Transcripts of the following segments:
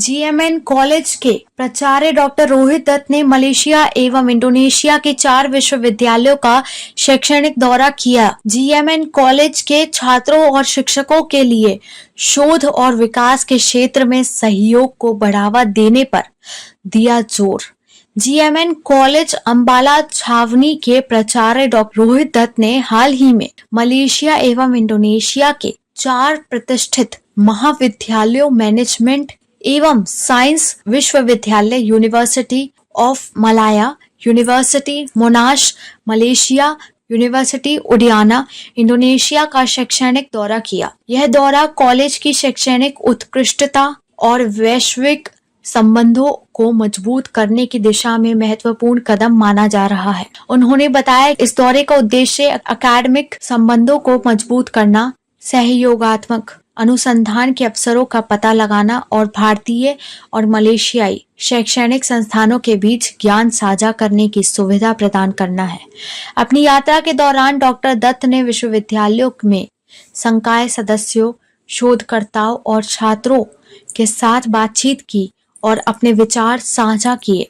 GMN college के प्राचार्य doctor Rohit Dutt ने मलेशिया एवं इंडोनेशिया के 4 विश्वविद्यालयों का शैक्षणिक दौरा किया। जीएमएन कॉलेज के छात्रों और शिक्षकों के लिए शोध और विकास के क्षेत्र में सहयोग को बढ़ावा देने पर दिया जोर। जीएमएन कॉलेज अंबाला छावनी के प्राचार्य डॉक्टर रोहित दत्त ने हाल ही में मलेशिया एवं इंडोनेशिया के 4 प्रतिष्ठित महाविद्यालयों मैनेजमेंट एवं साइंस विश्वविद्यालय university of Malaya, university Monash Malaysia, university Udayana Indonesia का शैक्षणिक दौरा किया। यह दौरा कॉलेज की शैक्षणिक उत्कृष्टता और वैश्विक संबंधों को मजबूत करने की दिशा में महत्वपूर्ण कदम माना जा रहा है। उन्होंने बताया इस दौरे का उद्देश्य अकादमिक संबंधों को मजबूत करना, सहयोगात्मक अनुसंधान के अवसरों का पता लगाना और भारतीय और मलेशियाई शैक्षणिक संस्थानों के बीच ज्ञान साझा करने की सुविधा प्रदान करना है। अपनी यात्रा के दौरान डॉक्टर दत्त ने विश्वविद्यालयों में संकाय सदस्यों, शोधकर्ताओं और छात्रों के साथ बातचीत की और अपने विचार साझा किए।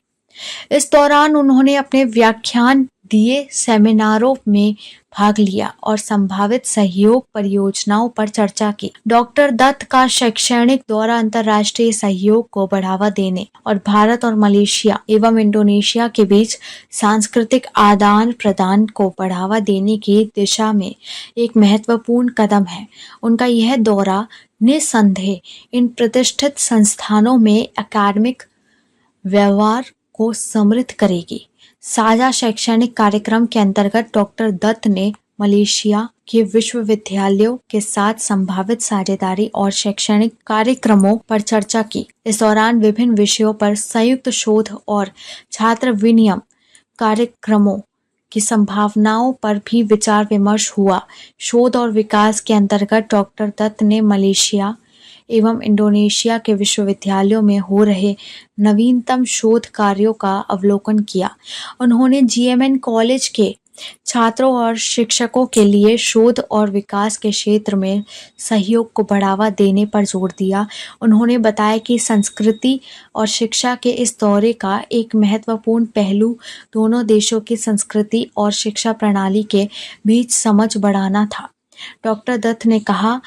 इस दौरान उन्होंने अपने व्याख्यान दिए, सेमिनारों में भाग लिया और संभावित सहयोग परियोजनाओं पर चर्चा की। डॉक्टर दत्त का शैक्षणिक दौरा अंतर्राष्ट्रीय सहयोग को बढ़ावा देने और भारत और मलेशिया एवं इंडोनेशिया के बीच सांस्कृतिक आदान प्रदान को बढ़ावा देने की दिशा में एक महत्वपूर्ण कदम है। उनका यह दौरा निस्संदेह इन प्रतिष्ठित संस्थानों में अकादमिक व्यवहार को समृद्ध करेगी। साझा शैक्षणिक कार्यक्रम के अंतर्गत डॉक्टर दत्त ने मलेशिया के विश्वविद्यालयों के साथ संभावित साझेदारी और शैक्षणिक कार्यक्रमों पर चर्चा की। इस दौरान विभिन्न विषयों पर संयुक्त शोध और छात्र विनिमय कार्यक्रमों की संभावनाओं पर भी विचार विमर्श हुआ। शोध और विकास के अंतर्गत डॉक्टर दत्त ने मलेशिया एवं इंडोनेशिया के विश्वविद्यालयों में हो रहे नवीनतम शोध कार्यों का अवलोकन किया। उन्होंने जीएमएन कॉलेज के छात्रों और शिक्षकों के लिए शोध और विकास के क्षेत्र में सहयोग को बढ़ावा देने पर जोर दिया। उन्होंने बताया कि संस्कृति और शिक्षा के इस दौरे का एक महत्वपूर्ण पहलू दोनों देशों की संस्कृति और शिक्षा प्रणाली के बीच समझ बढ़ाना था। डॉक्टर दत्त ने कहा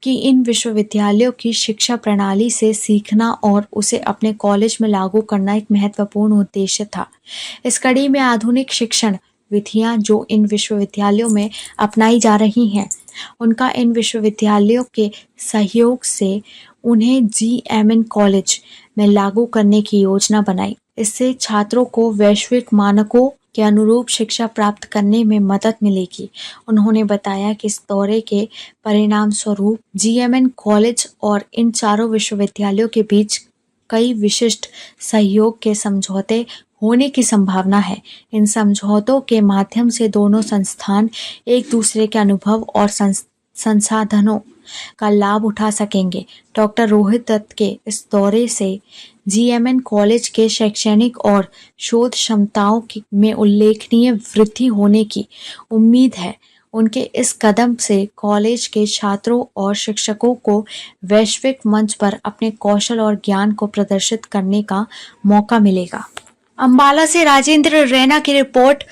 कि इन विश्वविद्यालयों की शिक्षा प्रणाली से सीखना और उसे अपने कॉलेज में लागू करना एक महत्वपूर्ण उद्देश्य था। इस कड़ी में आधुनिक शिक्षण विधियां जो इन विश्वविद्यालयों में अपनाई जा रही हैं, उनका इन विश्वविद्यालयों के सहयोग से उन्हें जीएमएन कॉलेज में लागू करने की योजना बनाई। इससे छात्रों को वैश्विक मानकों के अनुरूप शिक्षा प्राप्त करने में मदद मिलेगी। उन्होंने बताया कि इस दौरे के परिणाम स्वरूप जीएमएन कॉलेज और इन चारों विश्वविद्यालयों के बीच कई विशिष्ट सहयोग के समझौते होने की संभावना है। इन समझौतों के माध्यम से दोनों संस्थान एक दूसरे के अनुभव और संसाधनों का लाभ उठा सकेंगे। डॉक्टर रोहित दत्त के इस दौरे से जीएमएन कॉलेज के शैक्षणिक और शोध क्षमताओं में उल्लेखनीय वृद्धि होने की उम्मीद है। उनके इस कदम से कॉलेज के छात्रों और शिक्षकों को वैश्विक मंच पर अपने कौशल और ज्ञान को प्रदर्शित करने का मौका मिलेगा। अंबाला से राजेंद्र रैना की रिपोर्ट,